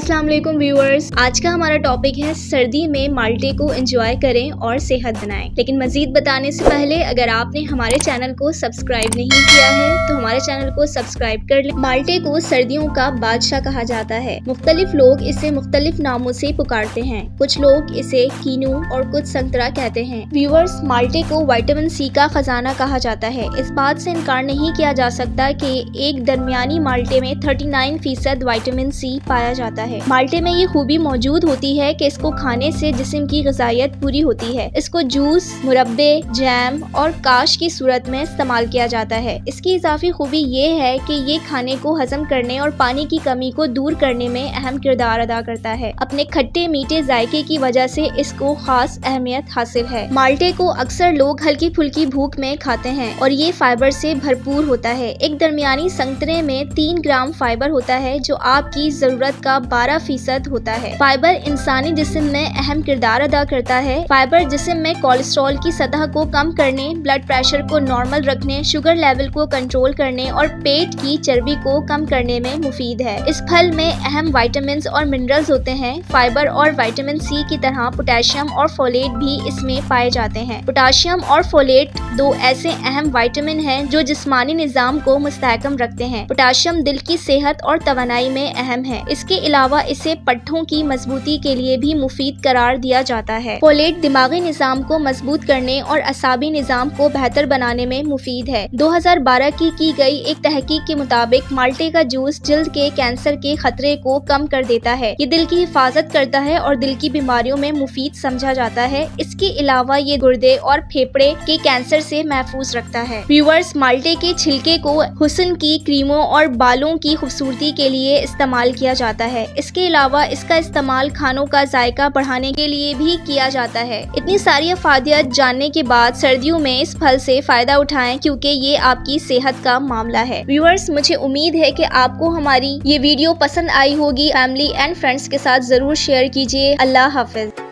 अस्सलाम वालेकुम व्यूअर्स, आज का हमारा टॉपिक है सर्दी में माल्टे को एंजॉय करें और सेहत बनाएं। लेकिन मजीद बताने से पहले अगर आपने हमारे चैनल को सब्सक्राइब नहीं किया है तो हमारे चैनल को सब्सक्राइब कर लें। माल्टे को सर्दियों का बादशाह कहा जाता है। मुख्तलिफ लोग इसे मुख्तलिफ नामों से पुकारते हैं। कुछ लोग इसे कीनू और कुछ संतरा कहते हैं। व्यूअर्स, माल्टे को विटामिन सी का खजाना कहा जाता है। इस बात से इनकार नहीं किया जा सकता कि एक दरमियानी माल्टे में 39% विटामिन सी पाया जाता है। माल्टे में ये खूबी मौजूद होती है कि इसको खाने से जिस्म की ग़िज़ाइयत पूरी होती है। इसको जूस, मुरब्बे, जैम और काश की सूरत में इस्तेमाल किया जाता है। इसकी इजाफी खूबी ये है कि ये खाने को हजम करने और पानी की कमी को दूर करने में अहम किरदार अदा करता है। अपने खट्टे मीठे जायके की वजह से इसको खास अहमियत हासिल है। माल्टे को अक्सर लोग हल्की फुल्की भूख में खाते हैं और ये फाइबर से भरपूर होता है। एक दरमियानी संतरे में 3 ग्राम फाइबर होता है जो आपकी जरूरत का 12% होता है। फाइबर इंसानी जिस्म में अहम किरदार अदा करता है। फाइबर जिस्म में कोलेस्ट्रॉल की सतह को कम करने, ब्लड प्रेशर को नॉर्मल रखने, शुगर लेवल को कंट्रोल करने और पेट की चर्बी को कम करने में मुफीद है। इस फल में अहम विटामिन और मिनरल्स होते हैं। फाइबर और विटामिन सी की तरह पोटेशियम और फोलेट भी इसमें पाए जाते हैं। पोटेशियम और फोलेट 2 ऐसे अहम विटामिन हैं जो जिस्मानी निजाम को मुस्तहकम रखते हैं। पोटेशियम दिल की सेहत और तवानाई में अहम है। इसके अलावा इसे पट्ठों की मजबूती के लिए भी मुफीद करार दिया जाता है। फोलेट दिमागी निजाम को मजबूत करने और असाबी निजाम को बेहतर बनाने में मुफीद है। 2012 की गई एक तहकीक के मुताबिक माल्टे का जूस जिल्द के कैंसर के खतरे को कम कर देता है। ये दिल की हिफाजत करता है और दिल की बीमारियों में मुफीद समझा जाता है। इसके अलावा ये गुर्दे और फेफड़े के कैंसर से महफूज रखता है। व्यूअर्स, माल्टे के छिलके को हुस्न की क्रीमों और बालों की खूबसूरती के लिए इस्तेमाल किया जाता है। इसके अलावा इसका इस्तेमाल खानों का जायका बढ़ाने के लिए भी किया जाता है। इतनी सारी अफादियत जानने के बाद सर्दियों में इस फल से फायदा उठाएं क्योंकि ये आपकी सेहत का मामला है। व्यूअर्स, मुझे उम्मीद है कि आपको हमारी ये वीडियो पसंद आई होगी। फैमिली एंड फ्रेंड्स के साथ जरूर शेयर कीजिए। अल्लाह हाफिज।